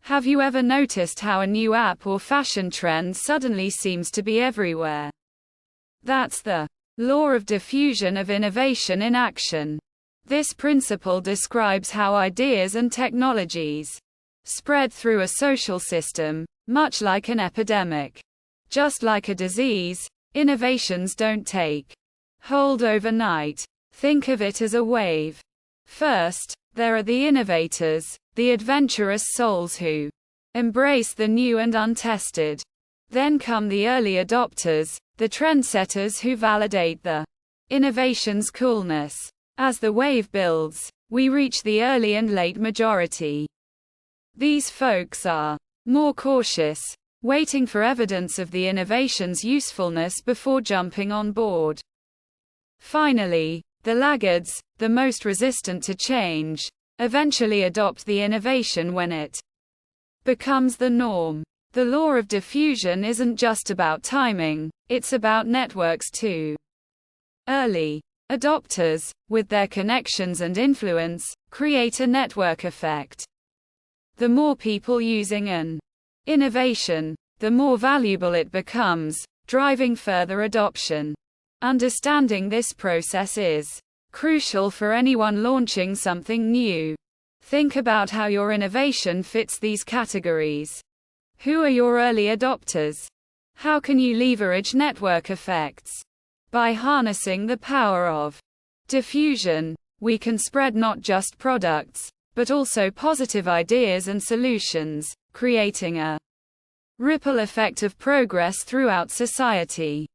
Have you ever noticed how a new app or fashion trend suddenly seems to be everywhere? That's the law of diffusion of innovation in action. This principle describes how ideas and technologies spread through a social system, much like an epidemic. Just like a disease, innovations don't take hold overnight. Think of it as a wave. First, there are the innovators, the adventurous souls who embrace the new and untested. Then come the early adopters, the trendsetters who validate the innovation's coolness. As the wave builds, we reach the early and late majority. These folks are more cautious, waiting for evidence of the innovation's usefulness before jumping on board. Finally, the laggards, the most resistant to change, eventually adopt the innovation when it becomes the norm. The law of diffusion isn't just about timing, it's about networks too. Early adopters, with their connections and influence, create a network effect. The more people using an innovation, the more valuable it becomes, driving further adoption. Understanding this process is crucial for anyone launching something new. Think about how your innovation fits these categories. Who are your early adopters? How can you leverage network effects? By harnessing the power of diffusion, we can spread not just products, but also positive ideas and solutions, creating a ripple effect of progress throughout society.